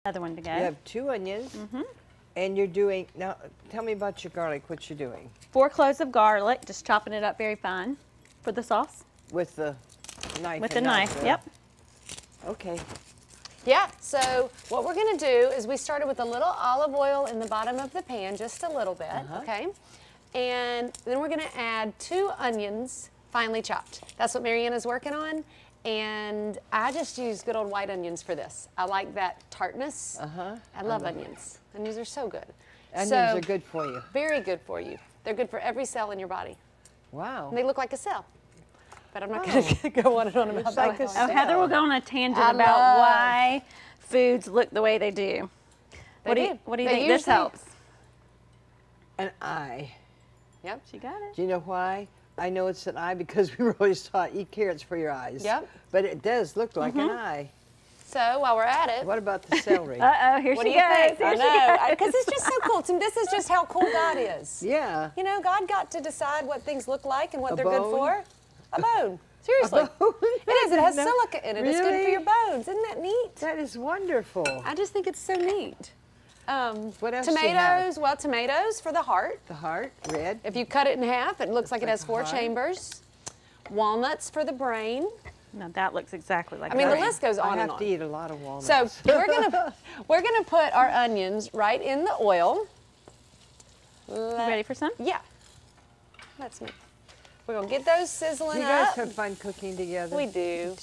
Other one to go. You have 2 onions. And you're doing, now tell me about your garlic, what you're doing. 4 cloves of garlic, just chopping it up very fine for the sauce. With the knife. With the knife, yep. Okay. Yeah, so what we're gonna do is we started with a little olive oil in the bottom of the pan, just a little bit, okay? And then we're gonna add 2 onions, finely chopped. That's what Mariana's working on. And I just use good old white onions for this. I like that tartness. I love onions. Onions are so good. Onions are good for you. Very good for you. They're good for every cell in your body. Wow. And they look like a cell. But I'm not gonna go on and on about that. Oh, Heather will go on a tangent about why foods look the way they do. What do you think this helps? An eye. Yep. She got it. Do you know why? I know it's an eye because we were always taught eat carrots for your eyes. Yep. But it does look like an eye. So while we're at it. What about the celery? Uh-oh, here she goes. I know, because it's just so cool. This is just how cool God is. Yeah. You know, God got to decide what things look like and what A they're bone? good for. A bone. Seriously. A bone? It is. It has silica in it. It's good for Really? your bones. Isn't that neat? That is wonderful. I just think it's so neat. What else do you Tomatoes. have? Well, tomatoes for the heart. The heart, red. If you cut it in half, it looks like it has the 4 heart. chambers. Walnuts for the brain. No, that looks exactly like I mean, the that. list goes on I and have on. to eat a lot of walnuts. So we're gonna put our onions right in the oil. You ready for some? Yeah, that's me. We're gonna get those sizzling you guys up. have fun cooking together? We do.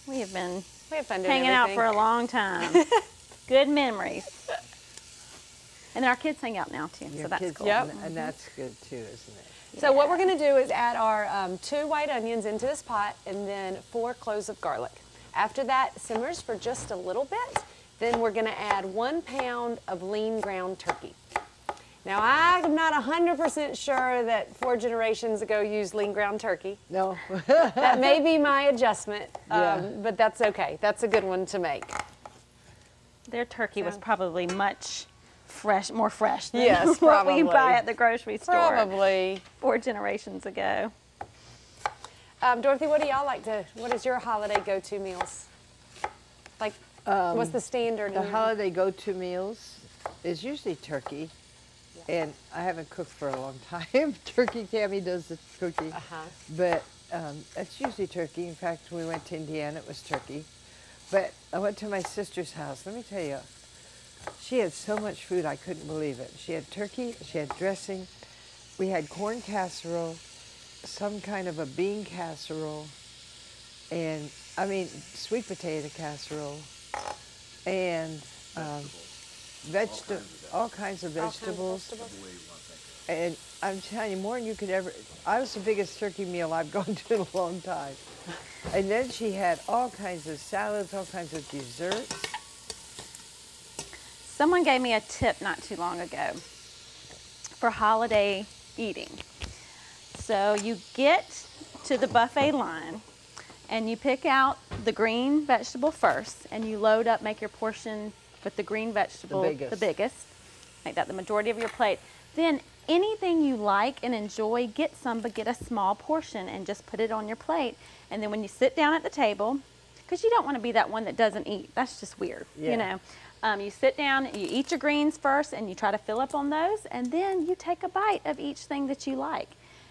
We have been We have fun doing hanging out everything. for a long time. Good memories. And then our kids hang out now too, Your so that's kids, cool. Yep. And that's good too, isn't it? So what we're gonna do is add our 2 white onions into this pot and then 4 cloves of garlic. After that simmers for just a little bit, then we're gonna add 1 pound of lean ground turkey. Now I'm not 100% sure that 4 generations ago used lean ground turkey. No. That may be my adjustment, Yeah. but that's okay. That's a good one to make. Their turkey was probably much more fresh than Yes, what we probably. buy at the grocery store Probably. 4 generations ago. Dorothy, what is your holiday go-to meals? Like, what's the standard? The holiday go-to meals is usually turkey. And I haven't cooked for a long time. Turkey, Tammy does the cooking. But it's usually turkey. In fact, when we went to Indiana, it was turkey. But I went to my sister's house. Let me tell you, she had so much food, I couldn't believe it. She had turkey, she had dressing. We had corn casserole, some kind of a bean casserole, and, I mean, sweet potato casserole, and all kinds of vegetables. And I'm telling you, more than you could ever, I was the biggest turkey meal I've gone to in a long time. And then she had all kinds of salads, all kinds of desserts. Someone gave me a tip not too long ago for holiday eating. So you get to the buffet line and you pick out the green vegetable first and you load up, make your portion with the green vegetable the biggest. Make that the majority of your plate. Then anything you like and enjoy, get some, but get a small portion and just put it on your plate. And then when you sit down at the table, because you don't want to be that one that doesn't eat. That's just weird, you know. You sit down, you eat your greens first, and you try to fill up on those, and then you take a bite of each thing that you like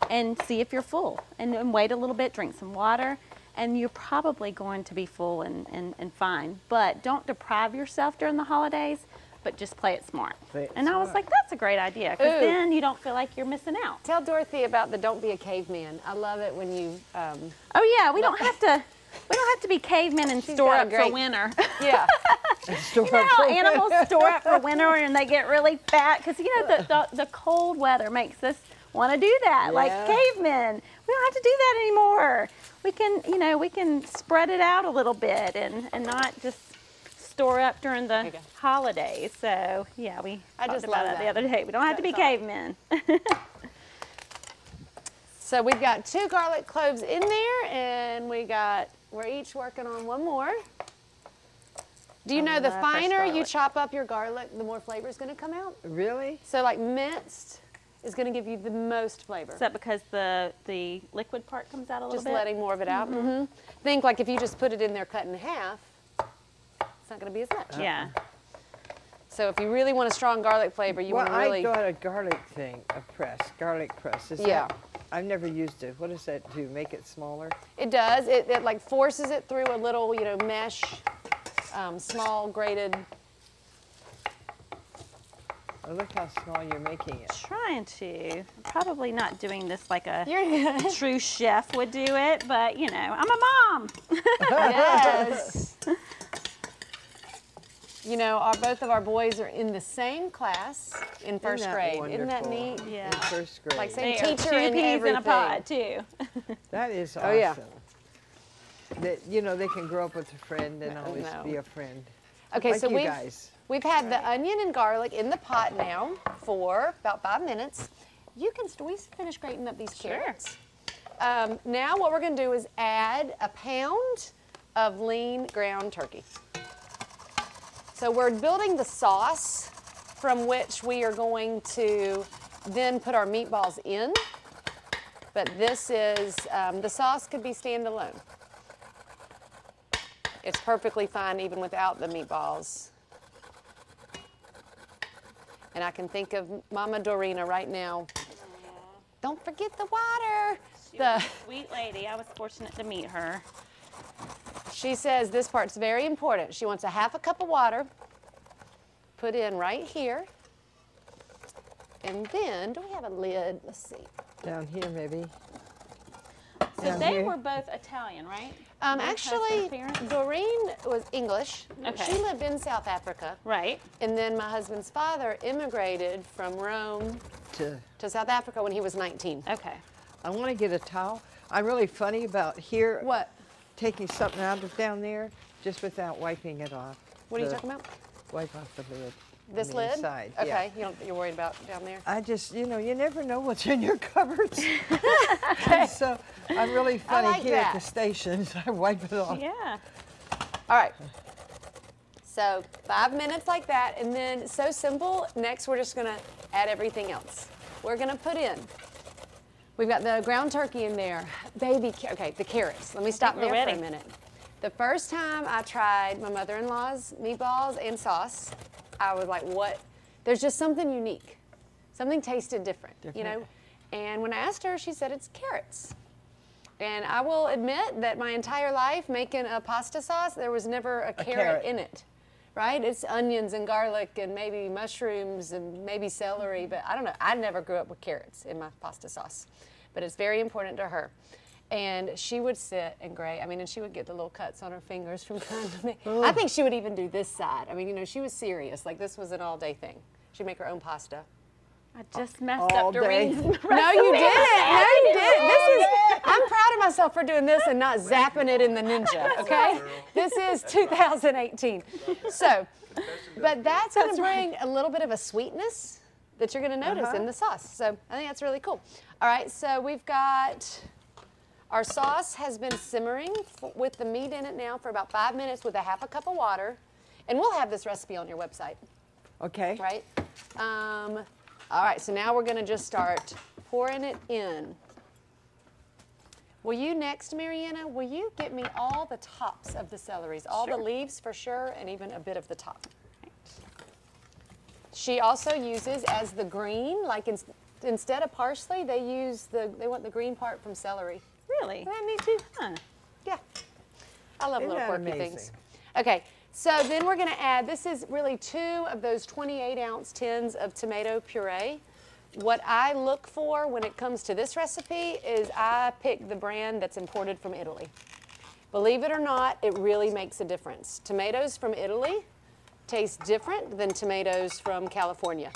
and see if you're full. And then wait a little bit, drink some water, and you're probably going to be full and fine. But don't deprive yourself during the holidays, but just play it smart. I was like, that's a great idea, because then you don't feel like you're missing out. Tell Dorothy about the don't be a caveman. I love it when you... oh yeah, we don't have to be cavemen and store up for winter. Yeah. You know how animals store up for winter and they get really fat? Because, you know, the cold weather makes us want to do that, like cavemen. We don't have to do that anymore. We can, you know, we can spread it out a little bit and not just store up during the holidays. So, yeah, we talked about that the other day. We don't have to be cavemen. So we've got 2 garlic cloves in there, and we're each working on 1 more. Do you know the finer you chop up your garlic, the more flavor is going to come out? Really? So like minced is going to give you the most flavor. Is that because the liquid part comes out a little bit? Just letting more of it out. Think like if you just put it in there cut in half, it's not going to be as much. Yeah. So if you really want a strong garlic flavor, you want to really... I got a garlic thing, garlic press. I've never used it. What does that do? Make it smaller? It does. It like forces it through a little, you know, mesh, small grated. Oh, look how small you're making it. Trying to. Probably not doing this like a You're true chef would do it, but you know, I'm a mom. Yes. You know, both of our boys are in the same class in first grade. Wonderful? Isn't that neat? Yeah. In first grade. Like same They are teacher two and peas everything. in a pod too. That is awesome. Oh, yeah. That, you know, they can grow up with a friend and always No. be a friend. Okay, Like so you guys. we've had the onion and garlic in the pot now for about 5 minutes. We finished grating up these carrots. Now what we're going to do is add a pound of lean ground turkey. So we're building the sauce from which we are going to then put our meatballs in. But this is, the sauce could be standalone. It's perfectly fine even without the meatballs. And I can think of Mama Doreen right now. Don't forget the water. She was a sweet lady. I was fortunate to meet her. She says this part's very important. She wants a half a cup of water put in right here. And then, do we have a lid? Let's see. Down here, maybe. So Down they here. were both Italian, right? Actually, husband's parents? Doreen was English. Okay. She lived in South Africa. Right. And then my husband's father immigrated from Rome to South Africa when he was 19. Okay. I want to get a towel. I'm really funny about here. What? Taking something out of down there just without wiping it off. What are you talking about? Wipe off the lid. This on the lid? Inside. Okay, Yeah. you're worried about down there? I just, you know, you never know what's in your cupboards. So I'm really funny like here at that. the station. So I wipe it off. Yeah. All right. So 5 minutes like that, and then so simple. Next, we're just gonna add everything else. We're gonna put in, we've got the ground turkey in there. Okay, the carrots. Let me stop we're there ready. for a minute. The first time I tried my mother-in-law's meatballs and sauce, I was like, what? There's just something unique. Something tasted different, you know? And when I asked her, she said it's carrots. And I will admit that my entire life making a pasta sauce, there was never a carrot in it, right? It's onions and garlic and maybe mushrooms and maybe celery, but I don't know. I never grew up with carrots in my pasta sauce, but it's very important to her. And she would sit and grate. I mean, and she would get the little cuts on her fingers from trying to make. I think she would even do this side. I mean, you know, she was serious. Like, this was an all-day thing. She'd make her own pasta. I just messed All up day. Doreen's No, you didn't. No, you didn't. I'm proud of myself for doing this and not zapping it in the Ninja, okay? This is 2018. So, but that's going to bring a little bit of a sweetness that you're going to notice in the sauce. So I think that's really cool. All right, so we've got... Our sauce has been simmering with the meat in it now for about 5 minutes with a half a cup of water. And we'll have this recipe on your website. Okay. Right? All right, so now we're going to just start pouring it in. Will you next, Mariana, will you get me all the tops of the celeries? All the leaves for sure, and even a bit of the top. She also uses as the green, like instead of parsley, they want the green part from celery. Really? Isn't that neat too? Huh. Yeah. I love Isn't little that quirky amazing? things. Okay, so then we're going to add, this is really 2 of those 28-ounce tins of tomato puree. What I look for when it comes to this recipe is I pick the brand that's imported from Italy. Believe it or not, it really makes a difference. Tomatoes from Italy taste different than tomatoes from California.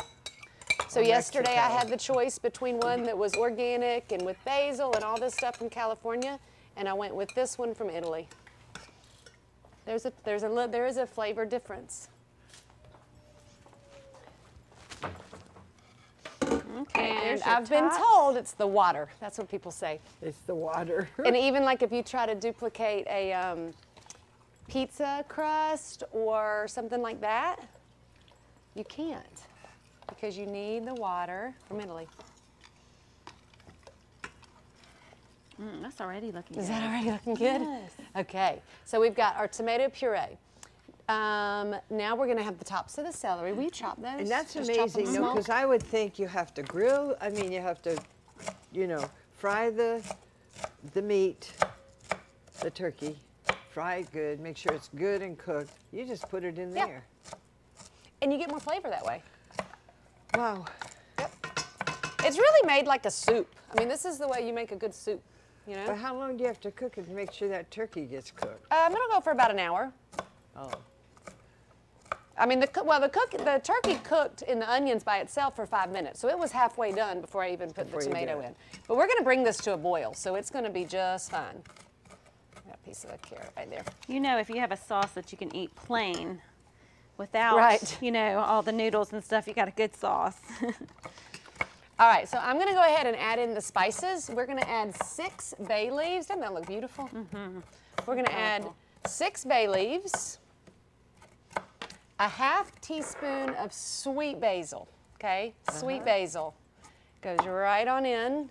So yesterday I had the choice between one that was organic and with basil and all this stuff from California, and I went with this one from Italy. There is a flavor difference. Okay. And there's your I've been tops. told it's the water. That's what people say. It's the water. And even like if you try to duplicate a pizza crust or something like that, you can't because you need the water from Italy. That's already looking good. Is that already looking good? Yes. Okay, so we've got our tomato puree. Now we're gonna have the tops of the celery. Will you chop those? And that's Just chop them amazing, small? because I would think you have to grill. I mean, you have to, you know, fry the meat, the turkey, fry it good, make sure it's good and cooked. You just put it in Yeah. there. And you get more flavor that way. Wow. It's really made like a soup. I mean, this is the way you make a good soup, you know? But how long do you have to cook it to make sure that turkey gets cooked? It'll go for about an hour. Oh. I mean, the turkey cooked in the onions by itself for 5 minutes, so it was halfway done before I even put the tomato in. But we're gonna bring this to a boil, so it's gonna be just fine. Got a piece of a carrot right there. You know, if you have a sauce that you can eat plain without, Right. you know, all the noodles and stuff, you got a good sauce. All right, so I'm gonna go ahead and add in the spices. We're gonna add 6 bay leaves. Doesn't that look beautiful? Mm-hmm. We're gonna add 6 bay leaves, a ½ teaspoon of sweet basil, okay? Sweet basil goes right on in.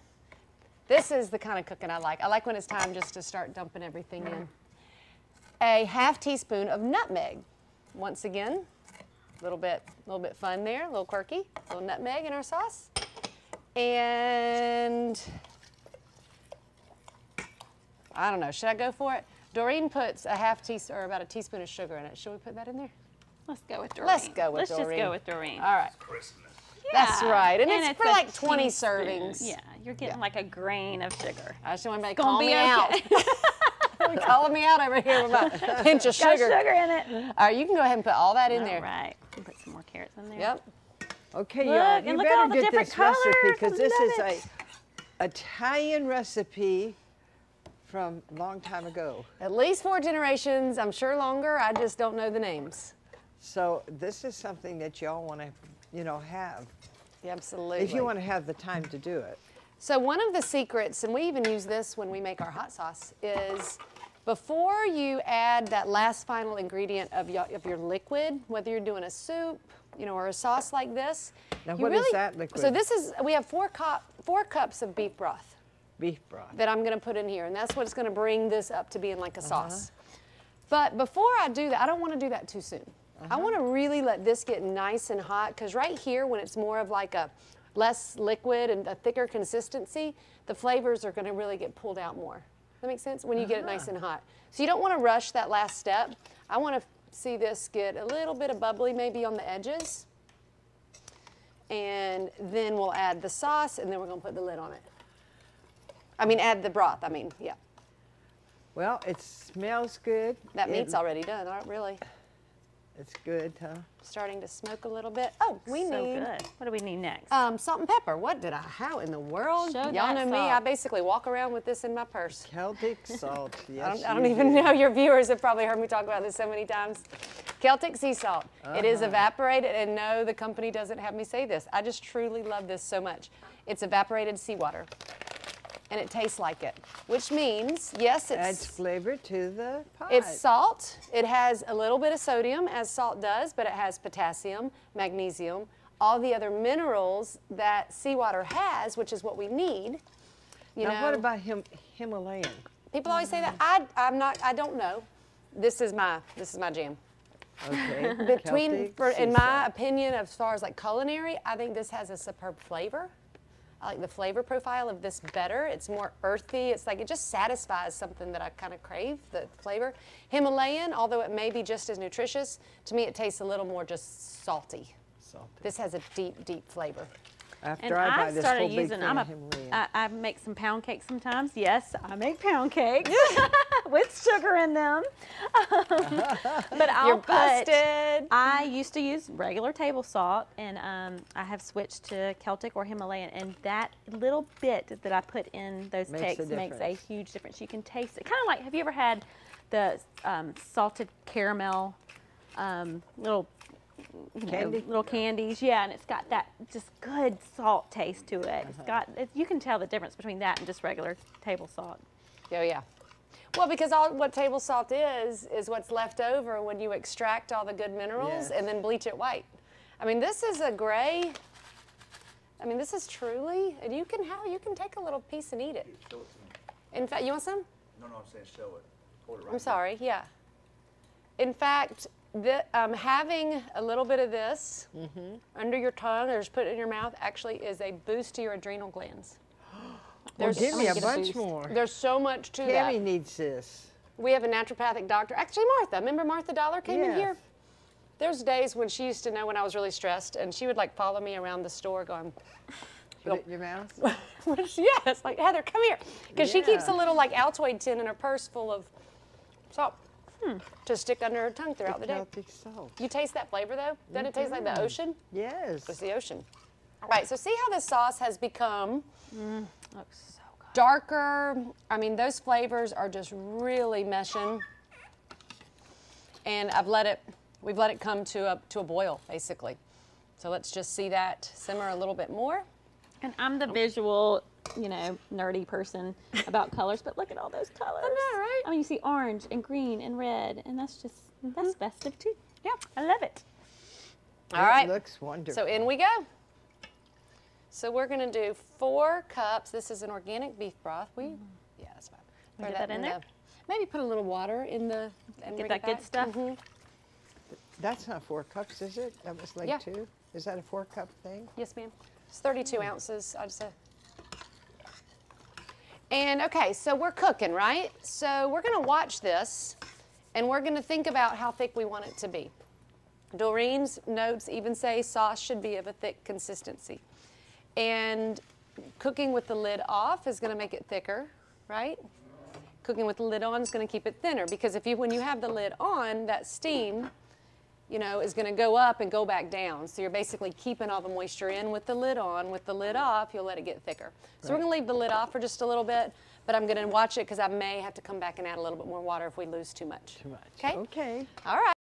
This is the kind of cooking I like. I like when it's time just to start dumping everything in. A ½ teaspoon of nutmeg. Once again, a little bit fun there, a little quirky, a little nutmeg in our sauce. And I don't know, should I go for it? Doreen puts a ½ teaspoon or about a teaspoon of sugar in it. Should we put that in there? Let's go with Doreen. Let's go with Let's Doreen. just go with Doreen. All right. Crispness. That's right. And it's for a like 20 teaspoon. servings. Yeah, you're getting like a grain of sugar. I just want to Gonna call be me okay. out. Calling me out over here with my pinch of Got sugar. sugar in it. All right, you can go ahead and put all that in All there. right. You can put some more carrots in there. Yep. Okay, Look, y'all, and you look at all better the get different this recipe, colors. because I this is love a it. Italian recipe from a long time ago. At least 4 generations, I'm sure longer. I just don't know the names. So this is something that y'all want to, you know, have. Yeah, absolutely. If you want to have the time to do it. So one of the secrets, and we even use this when we make our hot sauce, is before you add that last final ingredient of your liquid, whether you're doing a soup, you know, or a sauce like this. Now, you what is that liquid? So this is, we have 4 cups of beef broth Beef broth. that I'm gonna put in here, and that's what's gonna bring this up to being like a sauce. But before I do that, I don't wanna do that too soon. I wanna really let this get nice and hot, because right here, when it's more of like a less liquid and a thicker consistency, the flavors are gonna really get pulled out more. That makes sense? When you get it nice and hot. So you don't wanna rush that last step. I wanna see this get a little bit of bubbly maybe on the edges. And then we'll add the sauce, and then we're gonna put the lid on it. I mean, add the broth, yeah. Well, it smells good. That meat's already done, really. It's good, huh? Starting to smoke a little bit. Oh, we So need good. What do we need next? salt and pepper. How in the world? Show Y'all that know me, salt. I basically walk around with this in my purse. Celtic salt. Yes, I don't you even do. know, your viewers have probably heard me talk about this so many times. Celtic sea salt. It is evaporated, and no, the company doesn't have me say this. I just truly love this so much. It's evaporated seawater, and it tastes like it, which means, yes, Adds flavor to the pot. it's salt. It has a little bit of sodium, as salt does, but it has potassium, magnesium, all the other minerals that seawater has, which is what we need. You Now, know, what about Himalayan? people always say that. I don't know. This is my jam. Okay. Between, Celtic sea in my salt. opinion, as far as like culinary, I think this has a superb flavor. I like the flavor profile of this better. It's more earthy. It's like, it just satisfies something that I kind of crave, the flavor. Himalayan, although it may be just as nutritious, to me it tastes a little more just salty. Salty. This has a deep, deep flavor. After And I buy I this started whole big using, thing of Himalayan. I make some pound cakes sometimes. Yes, I make pound cakes with sugar in them. But I'll You're put, busted. I used to use regular table salt, and I have switched to Celtic or Himalayan, and that little bit that I put in those Makes a cakes makes a difference. huge difference. You can taste it. Kind of like, have you ever had the salted caramel little Candy? little candies, yeah, and it's got that just good salt taste to it. It's got, you can tell the difference between that and just regular table salt. Oh, yeah. Well, because what table salt is what's left over when you extract all the good minerals Yes. and then bleach it white. I mean, this is a gray. I mean, this is truly, and you can take a little piece and eat it. Show it to me. In fact, you want some? No, I'm saying show it. Hold it right I'm sorry, yeah. In fact, having a little bit of this under your tongue or just put it in your mouth actually is a boost to your adrenal glands. Well, give me a get a bunch boost. more. There's so much to Tammy that. needs this. We have a naturopathic doctor. Actually, Martha. Remember Martha Dollar came in Yes. here? There's days when she used to know when I was really stressed, and she would like follow me around the store going, Put it in your mouth. yes, like Heather, come here. Because she keeps Yeah. a little like Altoid tin in her purse full of salt to stick under her tongue throughout the day. Celtic salt. You taste that flavor though? Doesn't it taste like the ocean? Yes. It's the ocean. All right, so see how the sauce has become Looks so good. darker. I mean, those flavors are just really meshing. And we've let it come to a boil, basically. So let's just see that simmer a little bit more. And I'm the visual, nerdy person about colors, but look at all those colors. I know, right? I mean, you see orange and green and red, and that's just, that's festive too. Yeah. I love it. All right. It looks wonderful. So in we go. So we're gonna do 4 cups. This is an organic beef broth. Yeah, that's fine. Throw Get that in there? Maybe put a little water in the, and Get bring that it good back. stuff. Mhm. That's not 4 cups, is it? That was like Yeah. 2? Is that a 4-cup thing? Yes, ma'am. It's 32 ounces, I'd say. And okay, so we're cooking, right? So we're gonna watch this and we're gonna think about how thick we want it to be. Doreen's notes even say sauce should be of a thick consistency. And cooking with the lid off is gonna make it thicker, right? Cooking with the lid on is gonna keep it thinner because when you have the lid on, that steam is going to go up and go back down. So you're basically keeping all the moisture in with the lid on. With the lid off, you'll let it get thicker. So we're going to leave the lid off for just a little bit, but I'm going to watch it because I may have to come back and add a little bit more water if we lose too much. Too much. Okay? Okay. All right.